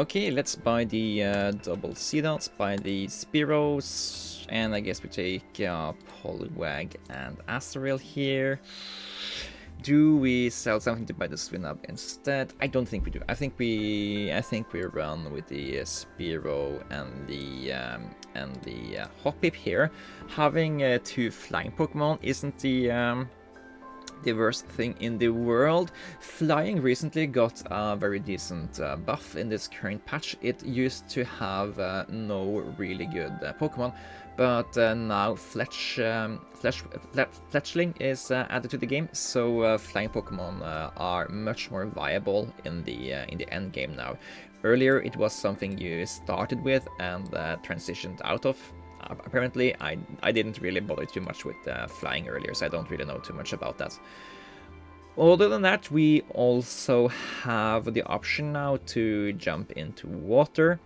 Okay, let's buy the double sea dots, buy the Spearows, and I guess we take Poliwag and Azrael here. Do we sell something to buy the Swinub instead? I don't think we do. I think we run with the Spearow and the Hoppip here. Having two flying Pokemon isn't the worst thing in the world. Flying recently got a very decent buff in this current patch. It used to have no really good Pokemon, but now Fletchling is added to the game, so flying Pokemon are much more viable in the end game now. Earlier it was something you started with and transitioned out of. Apparently, I didn't really bother too much with flying earlier, so I don't really know too much about that. Other than that, we also have the option now to jump into water,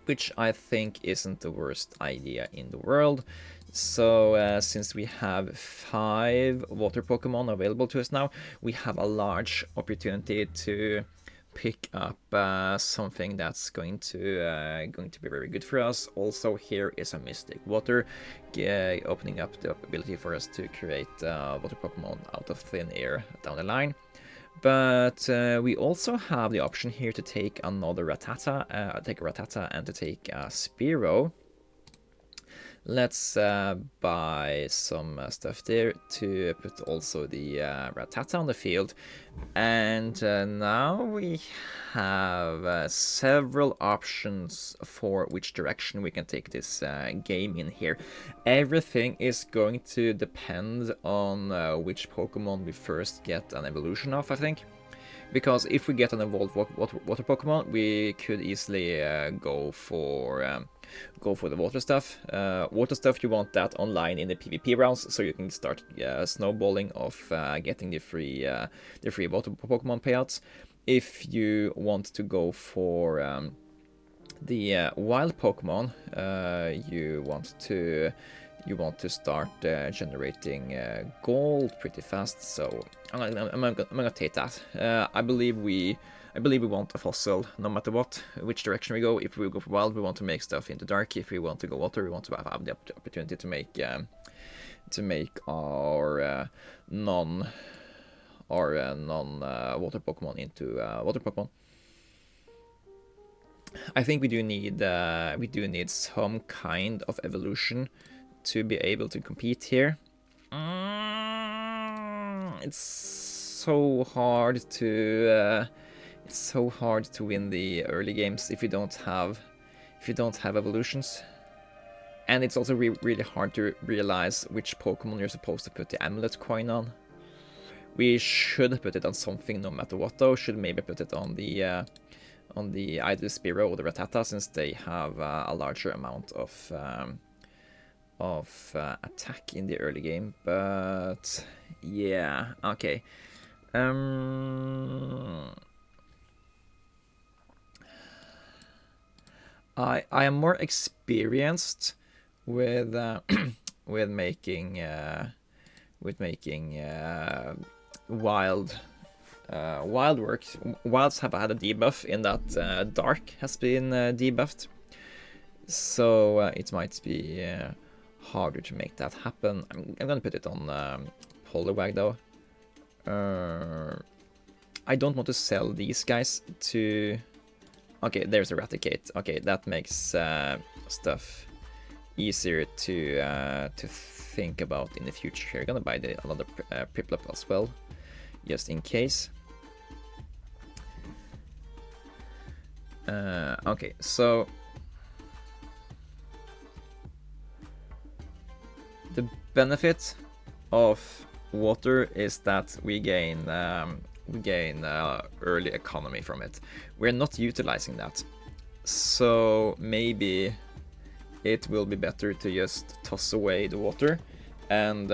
which I think isn't the worst idea in the world. So since we have 5 water Pokemon available to us now, we have a large opportunity to pick up something that's going to be very good for us. Also, here is a Mystic Water, opening up the ability for us to create water Pokemon out of thin air down the line. But we also have the option here to take another Rattata, take a Rattata and to take a Spearow. Let's buy some stuff there to put also the Rattata on the field. And now we have several options for which direction we can take this game in here. Everything is going to depend on which Pokemon we first get an evolution of, I think. Because if we get an evolved water Pokemon, we could easily go for the water stuff. Water stuff, you want that online in the PvP rounds, so you can start snowballing of getting the free water Pokemon payouts. If you want to go for the wild Pokemon, you want to start generating gold pretty fast. So I'm gonna take that. I believe we want a fossil no matter what, which direction we go. If we go for wild, we want to make stuff into dark. If we want to go water, we want to have the opportunity to make our non water Pokemon into water Pokemon. I think we do need some kind of evolution to be able to compete here. It's so hard to win the early games if you don't have evolutions, and it's also really hard to realize which Pokemon you're supposed to put the amulet coin on. We should put it on something no matter what though. Should maybe put it on the either the Spearow or the Rattata, since they have a larger amount of attack in the early game. But yeah, okay. I am more experienced with with making wild work. Wilds have had a debuff in that dark has been debuffed, so it might be harder to make that happen. I'm gonna put it on Poliwag though. I don't want to sell these guys to... Okay, there's Eradicate. Okay, that makes stuff easier to think about in the future here. Gonna buy another Piplup as well, just in case. Okay, so the benefit of water is that we gain early economy from it. We're not utilizing that, so maybe it will be better to just toss away the water and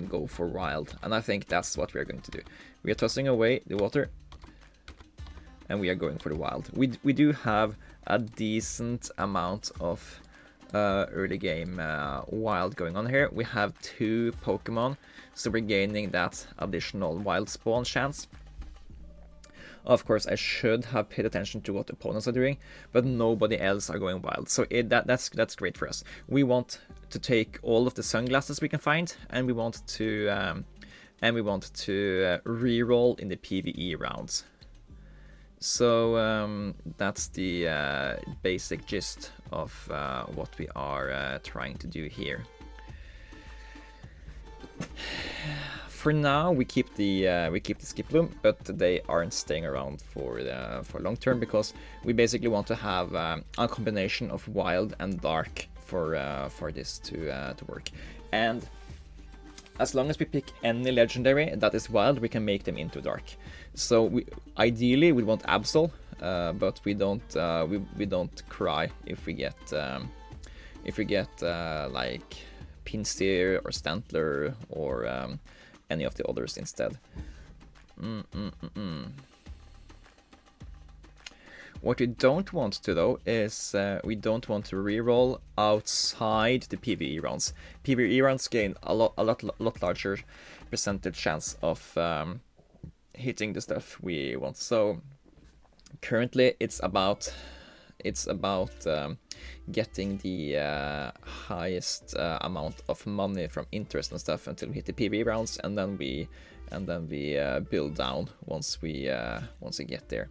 go for wild. And I think that's what we're going to do. We are tossing away the water and we are going for the wild. We do have a decent amount of early game wild going on here. We have 2 Pokemon, so we're gaining that additional wild spawn chance. Of course, I should have paid attention to what the opponents are doing, but nobody else are going wild. So that's great for us. We want to take all of the sunglasses we can find, and we want to reroll in the PvE rounds. So that's the basic gist of what we are trying to do here. For now, we keep the skip bloom, but they aren't staying around for long term, because we basically want to have a combination of wild and dark for this to work. And as long as we pick any legendary that is wild, we can make them into dark. So ideally we want Absol, but we don't cry if we get like Pinsteer or Stantler or any of the others instead. What we don't want to though is we don't want to reroll outside the PvE rounds. PvE rounds gain a lot larger percentage chance of hitting the stuff we want. So currently it's about getting the highest amount of money from interest and stuff until we hit the PvE rounds, and then we build down once we get there.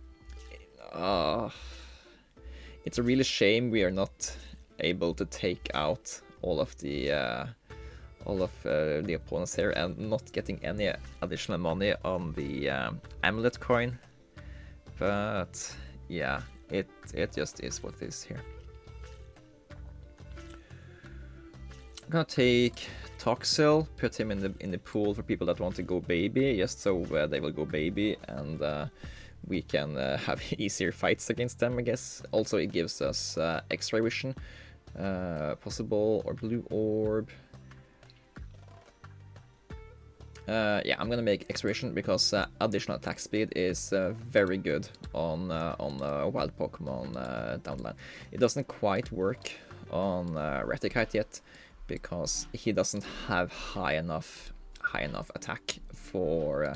It's a really shame we are not able to take out all of the opponents here and not getting any additional money on the amulet coin, but yeah, it just is what it is here. I'm gonna take Toxel, put him in the pool for people that want to go baby, just so they will go baby, and we can have easier fights against them, I guess. Also, it gives us X-ray vision, possible, or blue orb. Yeah, I'm gonna make X-ray vision because additional attack speed is very good on wild Pokemon down the line. It doesn't quite work on Raticate yet, because he doesn't have high enough attack for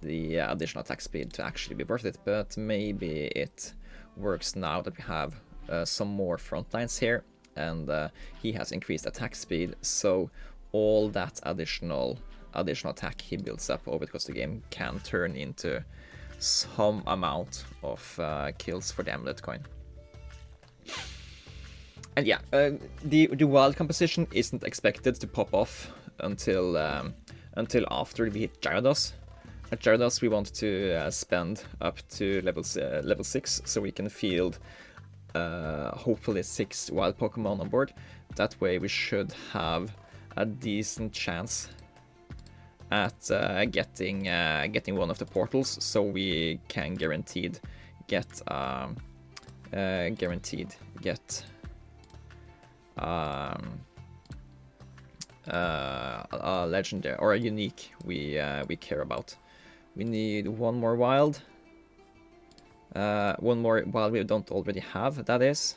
the additional attack speed to actually be worth it, but maybe it works now that we have some more front lines here, and he has increased attack speed, so all that additional attack he builds up over the course of the game can turn into some amount of kills for the amulet coin. And yeah, the wild composition isn't expected to pop off until after we hit Gyarados. At Gyarados we want to spend up to level 6, so we can field hopefully 6 wild Pokemon on board. That way we should have a decent chance at getting one of the portals, so we can guaranteed get a legendary or a unique we care about. We need one more wild. One more wild we don't already have, that is.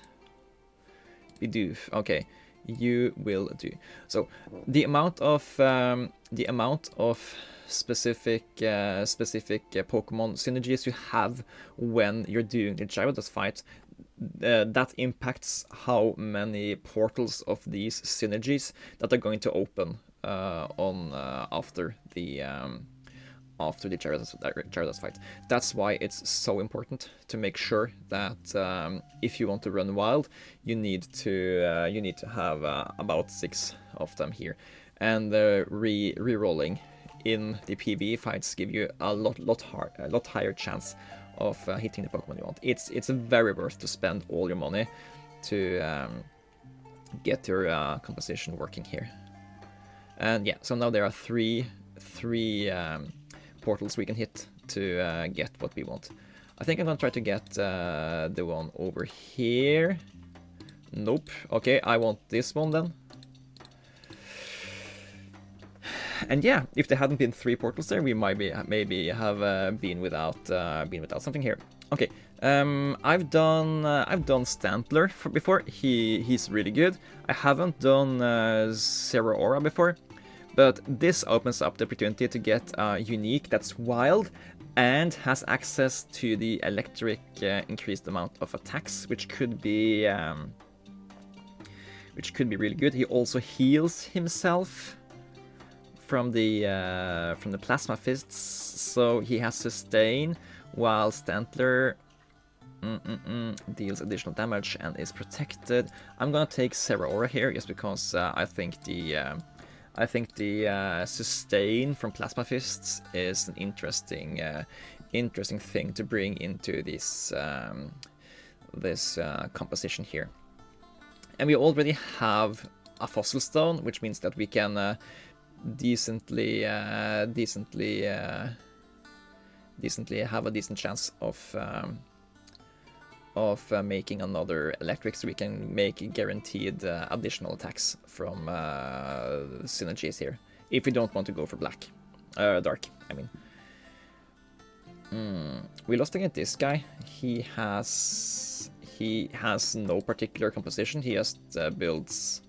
We do. Okay, you will do. So the amount of specific Pokemon synergies you have when you're doing the Gyarados fight, that impacts how many portals of these synergies that are going to open after the Gyarados fight. That's why it's so important to make sure that if you want to run wild, you need to have about 6 of them here, and re-rolling in the PvE fights give you a lot higher chance of hitting the Pokemon you want. It's very worth to spend all your money to get your composition working here. And yeah, so now there are three portals we can hit to get what we want. I think I'm gonna try to get the one over here. Nope. Okay, I want this one then. And yeah, if there hadn't been 3 portals there, we might maybe have been without something here. Okay, I've done Stantler before. He's really good. I haven't done Zero Aura before, but this opens up the opportunity to get a unique that's wild and has access to the electric increased amount of attacks, which could be really good. He also heals himself from the plasma fists, so he has sustain, while Stantler deals additional damage and is protected. I'm gonna take Spearow here just because I think the sustain from plasma fists is an interesting thing to bring into this composition here. And we already have a fossil stone, which means that we can decently have a decent chance of making another electric, so we can make guaranteed additional attacks from synergies here, if we don't want to go for dark, I mean. We lost against this guy. He has no particular composition. He just builds.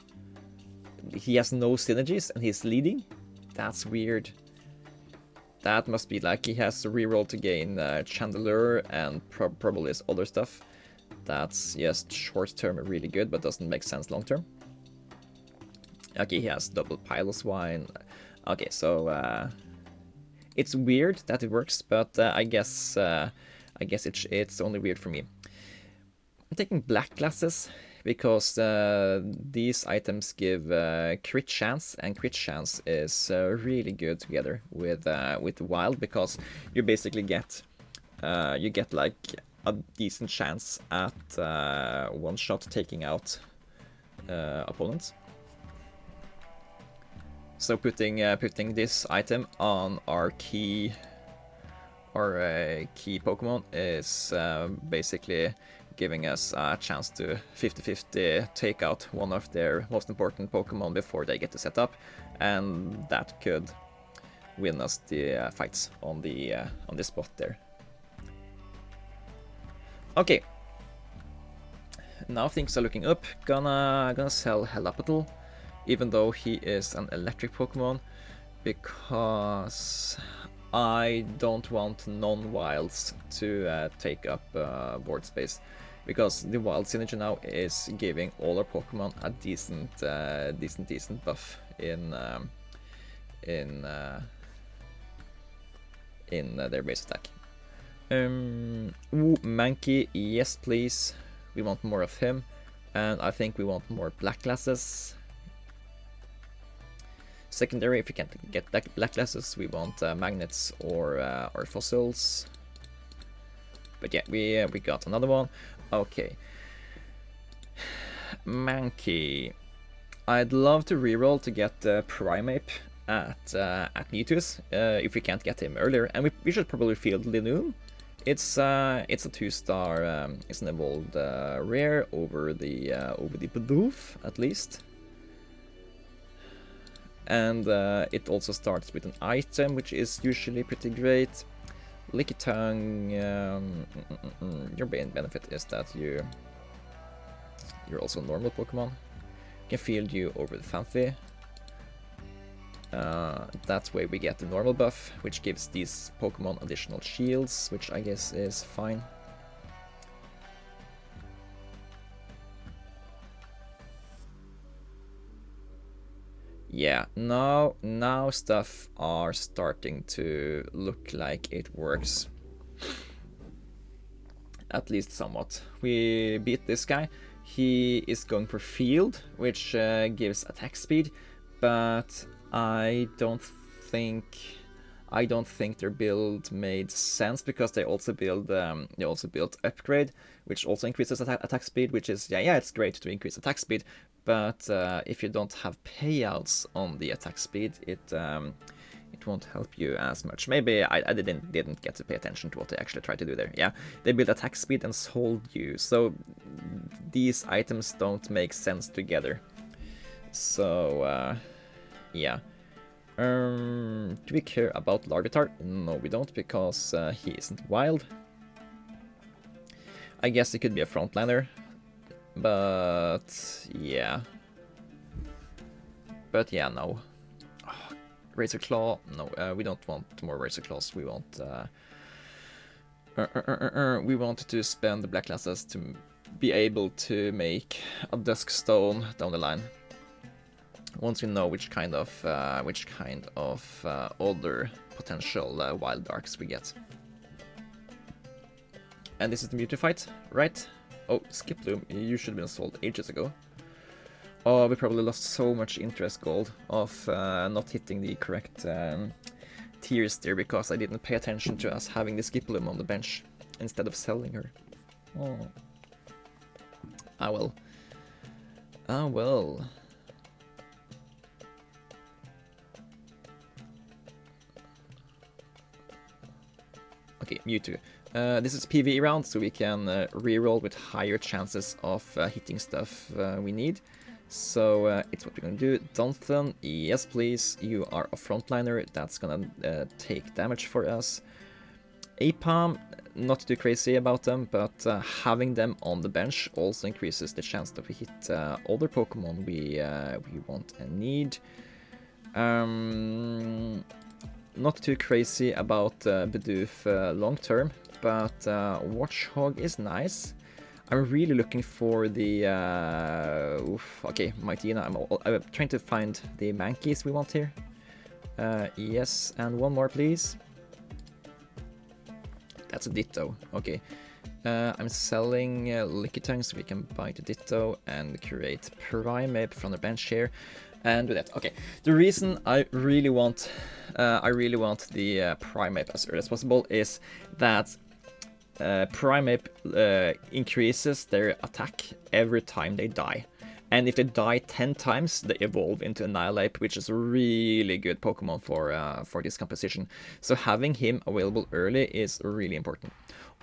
He has no synergies, and he's leading. That's weird. That must be like he has to reroll to gain Chandelier and probably his other stuff. That's just short term really good, but doesn't make sense long term. Okay, he has double Pilot Wine. Okay, so it's weird that it works, but I guess it's only weird for me. I'm taking black glasses because these items give crit chance, and crit chance is really good together with wild, because you basically get like a decent chance at one shot taking out opponents. So putting this item on our key Pokemon is basically giving us a chance to 50-50 take out one of their most important Pokemon before they get to set up, and that could win us the fights on this spot there. Okay, now things are looking up. Gonna sell Helapatal, even though he is an electric Pokemon, because I don't want non-wilds to take up board space, because the wild synergy now is giving all our Pokemon a decent buff in their base attack. Mankey, yes please. We want more of him, and I think we want more black glasses. Secondary, if we can't get black glasses, we want magnets or fossils. But yeah, we got another one. Okay, Mankey. I'd love to reroll to get Primeape at Mewtwo's if we can't get him earlier, and we should probably field Linoon. It's a 2-star. It's an evolved rare over the Bidoof at least, and it also starts with an item, which is usually pretty great. Lickitung, your main benefit is that you're also a normal Pokemon. Can field you over the Phanpy. That way we get the normal buff, which gives these Pokemon additional shields, which I guess is fine. Yeah, now stuff are starting to look like it works. At least somewhat. We beat this guy. He is going for field, which gives attack speed, but I don't think their build made sense, because they also built upgrade, which also increases attack speed, which is yeah it's great to increase attack speed, but if you don't have payouts on the attack speed, it won't help you as much. Maybe I didn't get to pay attention to what they actually tried to do there. Yeah, they built attack speed and sold you, so these items don't make sense together. So yeah. Do we care about Larvitar? No, we don't, because he isn't wild. I guess it could be a frontliner, but yeah. No. Oh, Razor Claw, no, we don't want more Razor Claws. We want We wanted to spend the black classes to be able to make a dusk stone down the line. Once we know which kind of other potential wild darks we get. And this is the beauty fight, right? Oh, Skip Bloom, you should have been sold ages ago. Oh, we probably lost so much interest gold of not hitting the correct tiers there because I didn't pay attention to us having the Skip Bloom on the bench instead of selling her. Oh. Ah well. Ah well. Okay, Mewtwo. This is PvE round, so we can reroll with higher chances of hitting stuff we need. So it's what we're gonna do. Donphan, yes please, you are a frontliner, that's gonna take damage for us. Apam, not too crazy about them, but having them on the bench also increases the chance that we hit other Pokemon we want and need. Not too crazy about Bidoof long term, but Watchhog is nice. I'm really looking for the... okay, Mightyena. I'm trying to find the Mankeys we want here. Yes, and one more, please. That's a Ditto. Okay. I'm selling Lickitung so we can buy the Ditto and create Primeape from the bench here. And do that. Okay. The reason I really want the Primeape as early as possible is that Primeape increases their attack every time they die. And if they die 10 times, they evolve into Annihilate, which is a really good Pokemon for this composition. So having him available early is really important.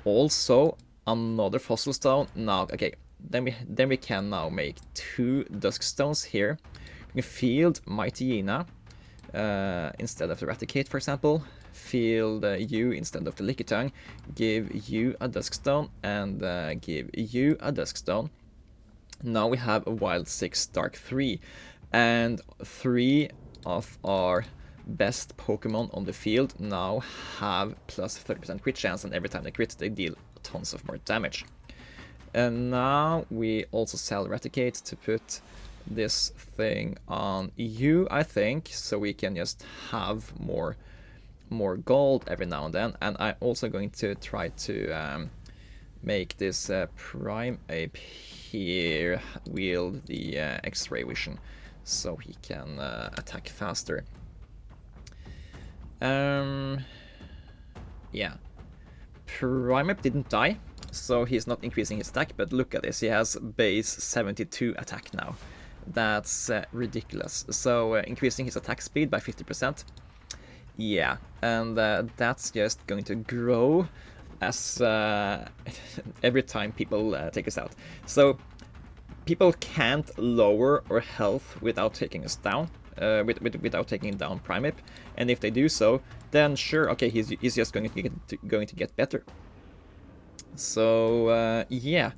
Also, another Fossil Stone. Now, okay, then we can now make 2 Dusk Stones here. We can field Mightyena instead of the Raticate, for example. Field you instead of the Lickitung, give you a Dusk Stone, and give you a Dusk Stone. Now we have a Wild 6 Dark 3, and 3 of our best Pokemon on the field now have plus 30% crit chance, and every time they crit they deal tons of more damage. And now we also sell Raticate to put this thing on you, I think, so we can just have more gold every now and then. And I'm also going to try to make this Primeape here wield the X-ray vision so he can attack faster. Yeah, Primeape didn't die, so he's not increasing his attack, but look at this, he has base 72 attack now. That's ridiculous. So increasing his attack speed by 50%. Yeah, and that's just going to grow as every time people take us out. So people can't lower our health without taking us down, without taking down Primeape. And if they do so, then sure, okay, he's just going to get better. So yeah.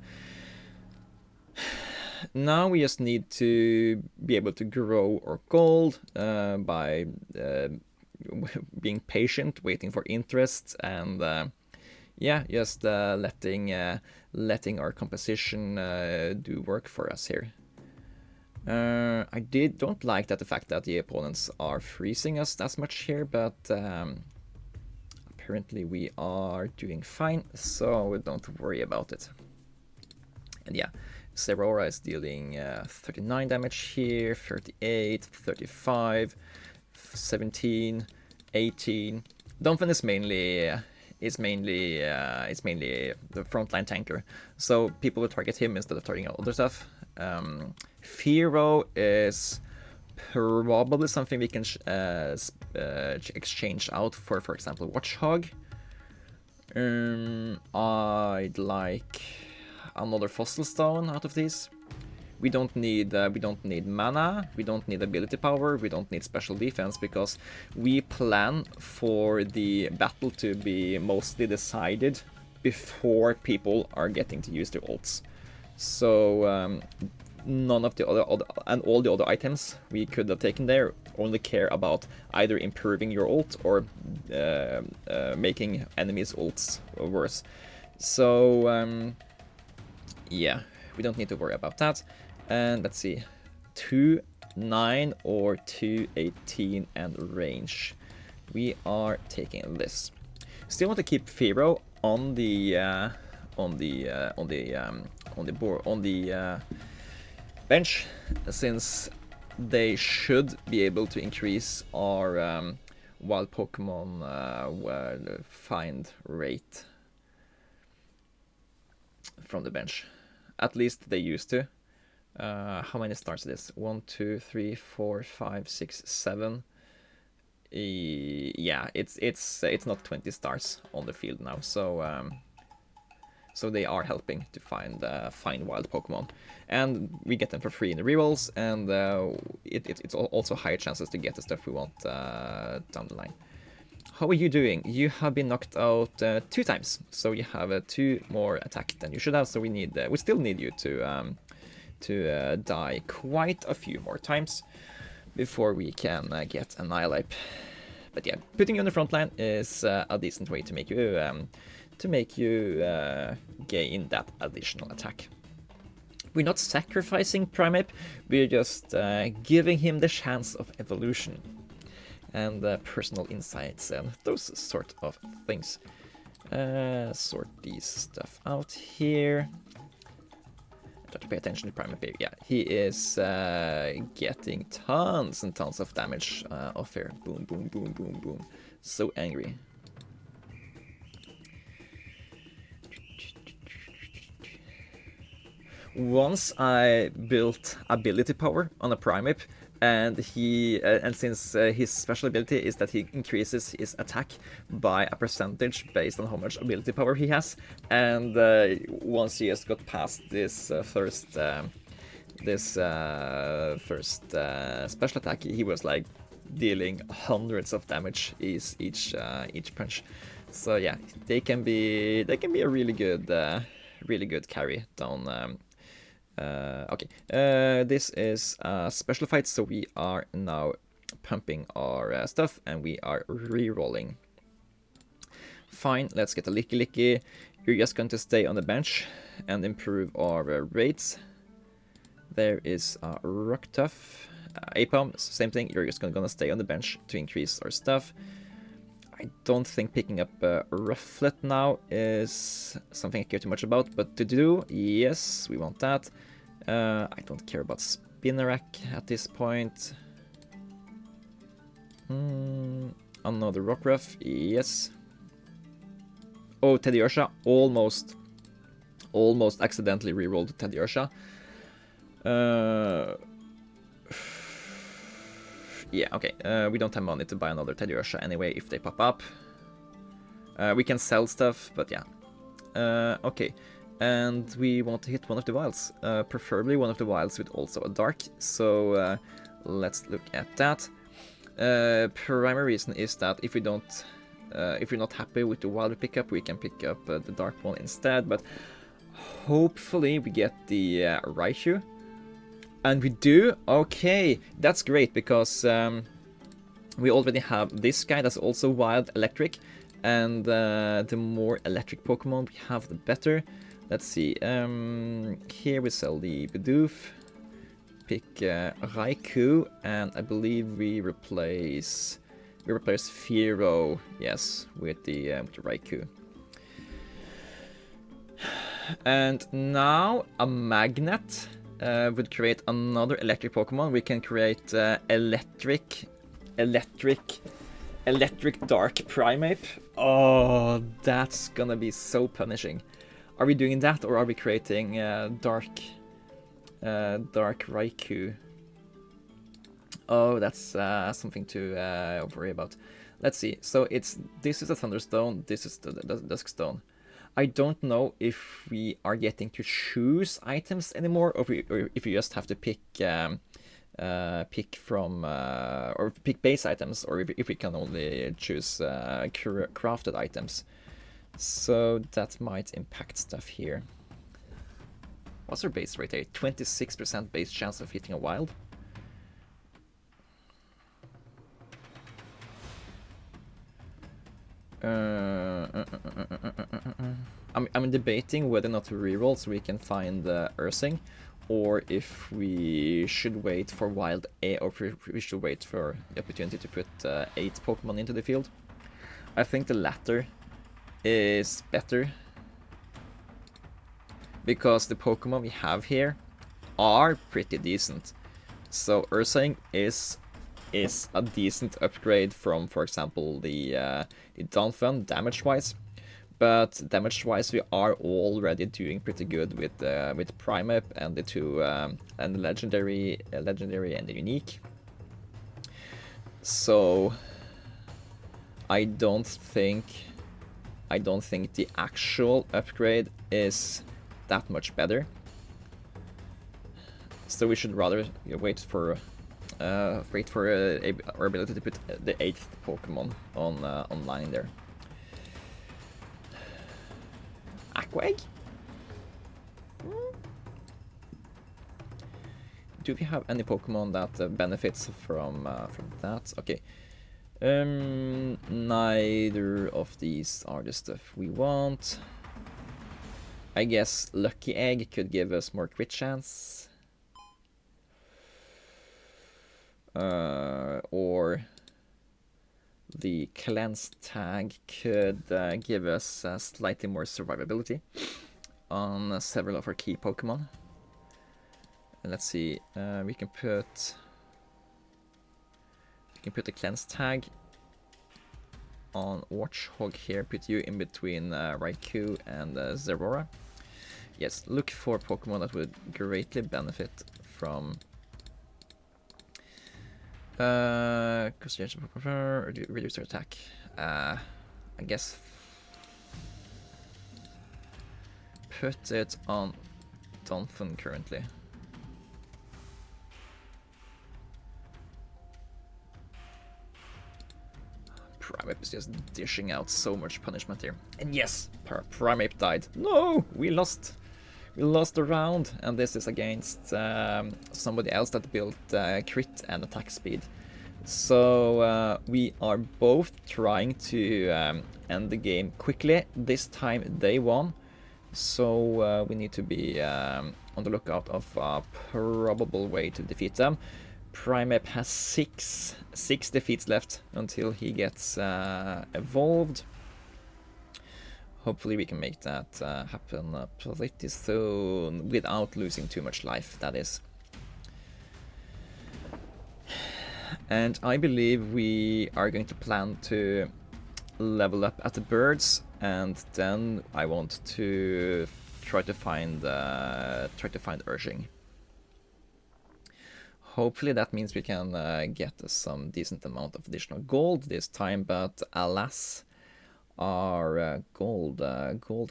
Now we just need to be able to grow our gold by being patient, waiting for interest, and yeah, just letting our composition do work for us here. I don't like the fact that the opponents are freezing us as much here, but apparently we are doing fine, so don't worry about it. And yeah, Spearow is dealing 39 damage here, 38, 35, 17, 18. Donphan is mainly the frontline tanker, so people will target him instead of targeting other stuff. Spearow is probably something we can exchange out for example, Watchhog. I'd like another Fossil Stone out of these. We don't need mana, we don't need ability power, we don't need special defense, because we plan for the battle to be mostly decided before people are getting to use their ults. So none of the other and all the other items we could have taken there only care about either improving your ult or making enemies' ults worse. So yeah, we don't need to worry about that. And let's see, 2-9 or 2-18 and range. We are taking this. Still want to keep Spearow on the bench, since they should be able to increase our wild Pokemon find rate from the bench. At least they used to. How many stars is this? 1, 2, 3, 4, 5, 6, 7. Yeah, it's not 20 stars on the field now, so so they are helping to find wild Pokemon, and we get them for free in the rerolls, and it's also higher chances to get the stuff we want down the line. How are you doing? You have been knocked out 2 times, so you have 2 more attack than you should have. So we still need you to die quite a few more times before we can get Annihilate. But yeah, putting you on the front line is a decent way to make you gain that additional attack. We're not sacrificing Primeape, we're just giving him the chance of evolution and personal insights and those sort of things. Sort these stuff out here. Try to pay attention to Primeape. Yeah, he is getting tons and tons of damage off here. Boom, boom, boom, boom, boom. So angry. Once I built ability power on a Primeape, and since his special ability is that he increases his attack by a percentage based on how much ability power he has, and once he has got past this first special attack, he was like dealing hundreds of damage each punch. So yeah, they can be a really good carry down. Okay, this is a special fight, so we are now pumping our stuff and we are re-rolling. Fine, let's get a Licky Licky. You're just going to stay on the bench and improve our rates. There is a Rock Tough. Apom, same thing, you're just gonna stay on the bench to increase our stuff. I don't think picking up Rufflet now is something I care too much about, but to do, yes, we want that. I don't care about Spinnerack at this point. Another Rockruff, yes. Oh, Teddiursa, almost accidentally rerolled Teddiursa. Yeah, okay, we don't have money to buy another Teddiursa anyway if they pop up. We can sell stuff, but yeah. Okay, and we want to hit one of the wilds, preferably one of the wilds with also a dark, so let's look at that. Primary reason is that if you're not happy with the wild we pick up, we can pick up the dark one instead, but hopefully we get the Raichu. And we do? Okay, that's great, because we already have this guy that's also wild electric, and the more electric Pokemon we have, the better. Let's see, here we sell the Bidoof, pick Raikou, and I believe we replace Spearow, yes, with the Raikou. And now a Magnet would create another electric Pokemon. We can create electric dark Primeape. Oh, that's gonna be so punishing. Are we doing that, or are we creating dark Raikou? Oh, that's something to worry about. Let's see. So this is a Thunderstone. This is the Duskstone. I don't know if we are getting to choose items anymore, or if you just have to pick pick base items, or if we can only choose crafted items. So that might impact stuff here. What's our base rate here? 26% base chance of hitting a wild. I'm debating whether or not to reroll so we can find Ursing, or if we should wait for Wild A, or if we should wait for the opportunity to put 8 Pokemon into the field. I think the latter is better, because the Pokemon we have here are pretty decent. So Ursing is a decent upgrade from, for example, the Donphan damage-wise. But damage-wise, we are already doing pretty good with Primeape and the two and the legendary and the unique. So I don't think the actual upgrade is that much better. So we should rather wait for our ability to put the 8th Pokemon on online there. AFAIK? Do we have any Pokemon that benefits from that? Okay. Neither of these are the stuff we want. I guess Lucky Egg could give us more crit chance. Or the Cleanse tag could give us slightly more survivability on several of our key Pokemon. And let's see, we can put the Cleanse tag on Warthog here, put you in between Raikou and Zeraora. Yes, look for Pokemon that would greatly benefit from reduce their attack. I guess put it on Donphan currently. Primeape is just dishing out so much punishment here. And yes, Primeape died. No, we lost the round, and this is against somebody else that built crit and attack speed. So we are both trying to end the game quickly. This time they won, so we need to be on the lookout of a probable way to defeat them. Primeape has six defeats left until he gets evolved. Hopefully we can make that happen pretty soon without losing too much life, that is. And I believe we are going to plan to level up at the birds, and then I want to try to find Urging. Hopefully that means we can get some decent amount of additional gold this time, but alas, our gold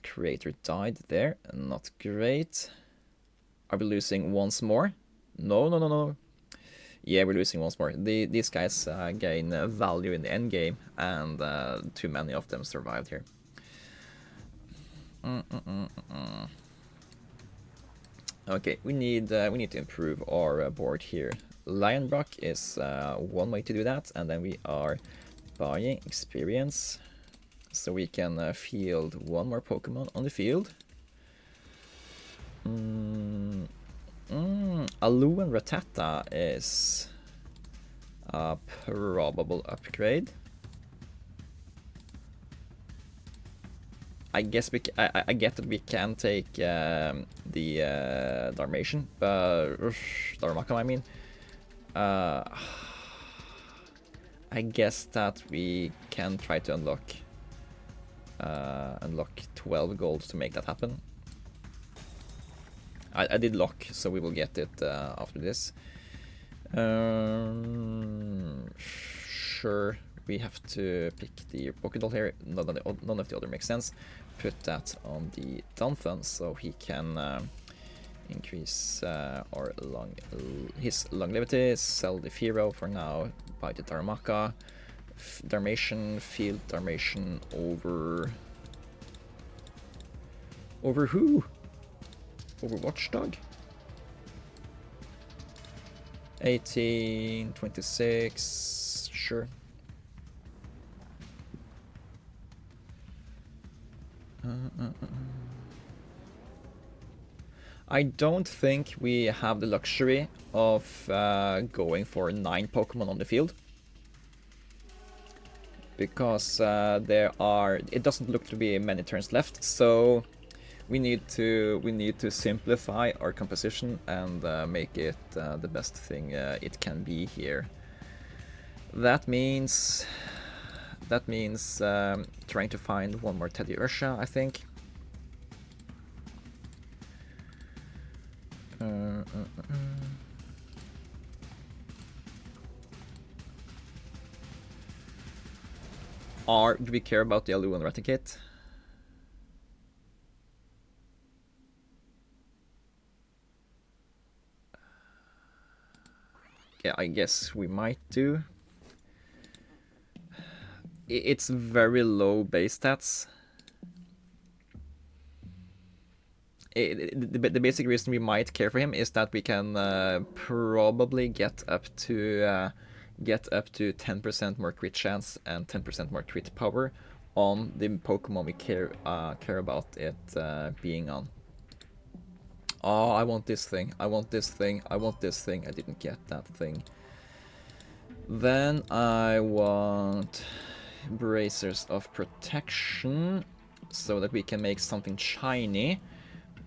creator died there. Not great. Are we losing once more? No. Yeah, we're losing once more. These guys gain value in the end game, and too many of them survived here. Okay, we need to improve our board here. Lion Rock is one way to do that, and then we are buying experience so we can field one more Pokemon on the field. Alu and Rattata is a probable upgrade. I guess I get that we can take the Darmation, Darmaka, I mean. I guess that we can try to unlock 12 gold to make that happen. I did lock, so we will get it after this. Sure, we have to pick the Pokédoll here. None of the other makes sense. Put that on the Donphan so he can increase his longevity. Sell the Spearow for now. Buy the Darmaka. Darmation, field Darmation over who? Over Watchdog? 18, 26, sure. I don't think we have the luxury of going for 9 Pokemon on the field. Because it doesn't look to be many turns left, so we need to simplify our composition and make it the best thing it can be here. That means trying to find one more Teddy Ursha, I think. Do we care about the Alu and Raticate? Yeah, I guess we might do. It's very low base stats. The basic reason we might care for him is that we can probably get up to 10% more crit chance and 10% more crit power on the Pokemon we care about it being on. Oh, I want this thing. I want this thing. I want this thing. I didn't get that thing. Then I want Bracers of Protection so that we can make something shiny.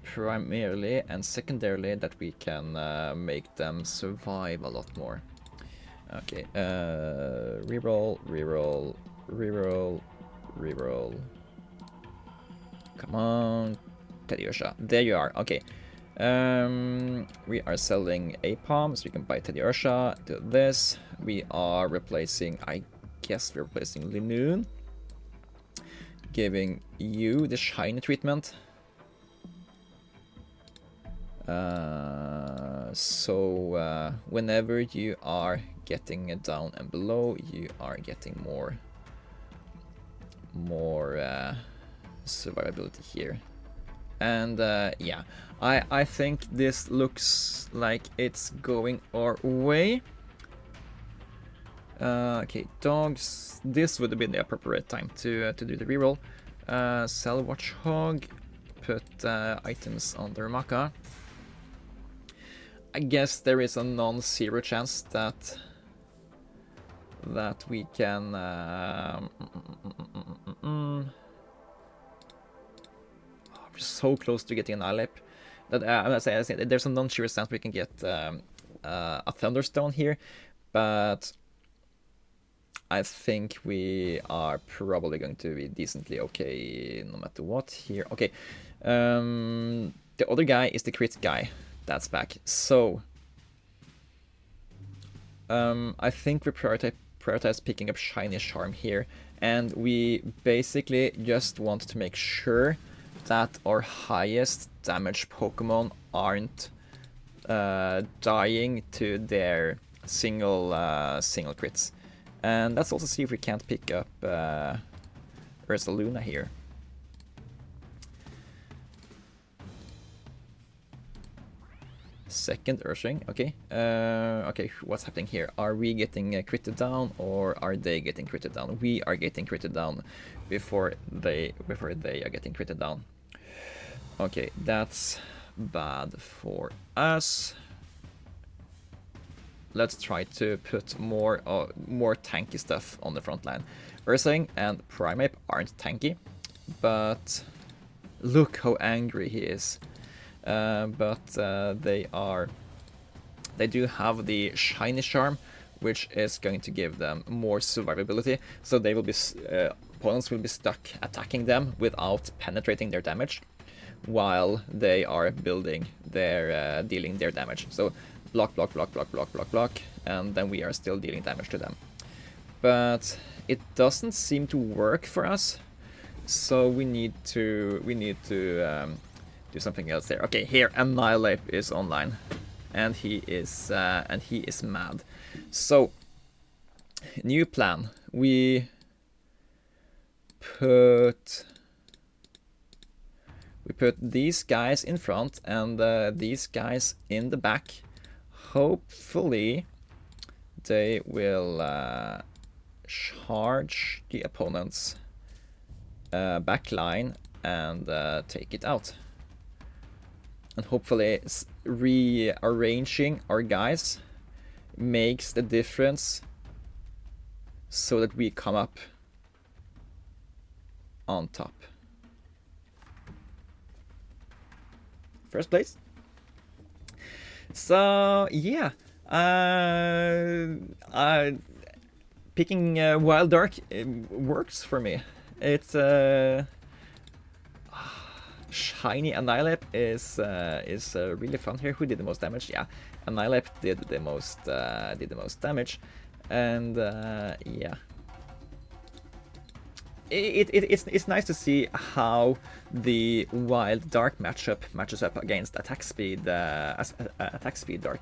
Primarily and secondarily that we can make them survive a lot more. Okay, reroll, reroll, reroll, reroll. Come on, Teddy Ursha. There you are. Okay. We are selling Apom, so we can buy Teddy Ursha. Do this. We are replacing, I guess we're replacing Linoon. Giving you the shiny treatment. So whenever you are getting it down and below, you are getting more survivability here. And yeah, I think this looks like it's going our way. Okay, dogs. This would have been the appropriate time to do the reroll. Sell Watchhog. Put items on the Ramaka. I guess there is a non-zero chance that we can we're so close to getting an Alip that I say there's a non-zero chance we can get a Thunderstone here, but I think we are probably going to be decently okay no matter what here. Okay, the other guy is the crit guy. That's back. So I think we prioritize picking up Shiny Charm here, and we basically just want to make sure that our highest damage Pokemon aren't dying to their single crits. And let's also see if we can't pick up Ursaluna here. Second Urshring, okay. Okay, what's happening here? Are we getting critted down or are they getting critted down? We are getting critted down before they are getting critted down. Okay, that's bad for us. Let's try to put more tanky stuff on the front line. Ursaring and Primeape aren't tanky, but look how angry he is. But they do have the Shiny Charm, which is going to give them more survivability. So they will be opponents will be stuck attacking them without penetrating their damage, while they are building their dealing their damage. So block, block, block, block, block, block, block, and then we are still dealing damage to them. But it doesn't seem to work for us, so we need to do something else there. Okay, here Annihilate is online, and he is mad. So new plan: we put these guys in front and these guys in the back. Hopefully they will charge the opponent's back line and take it out. And hopefully rearranging our guys makes the difference so that we come up on top. First place. So yeah, picking Wild Dark works for me. It's shiny Annihilate is really fun here. Who did the most damage? Yeah, Annihilate did the most damage, and yeah. It's nice to see how the Wild Dark matches up against attack speed Dark,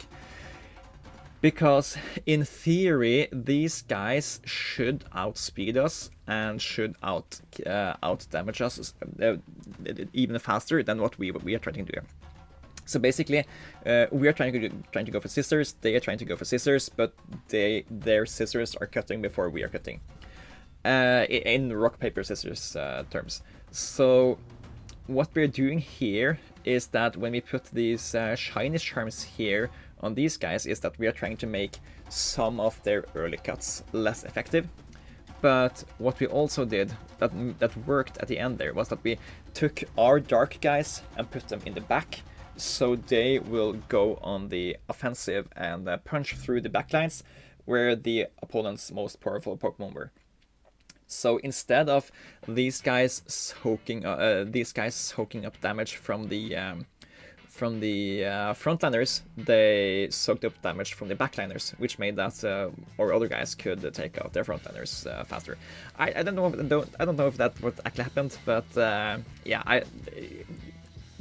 because in theory these guys should outspeed us and should out damage us even faster than what we are trying to do. So basically, we are trying to go for scissors. They are trying to go for scissors, but their scissors are cutting before we are cutting. In rock paper scissors terms. So what we're doing here is that when we put these shiny charms here on these guys, is that we are trying to make some of their early cuts less effective. But what we also did that worked at the end there was that we took our dark guys and put them in the back, so they will go on the offensive and punch through the backlines where the opponent's most powerful Pokemon were. So instead of these guys soaking up damage from the frontliners, they soaked up damage from the backliners, which made that our other guys could take out their frontliners faster. I don't know if that what actually happened, but yeah,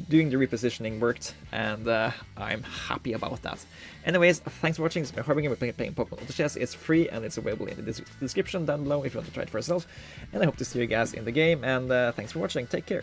doing the repositioning worked, and I'm happy about that. Anyways, thanks for watching. It's been Harbinger. We're playing Pokemon Auto Chess. It's free and it's available in the description down below if you want to try it for yourself. And I hope to see you guys in the game, and thanks for watching. Take care.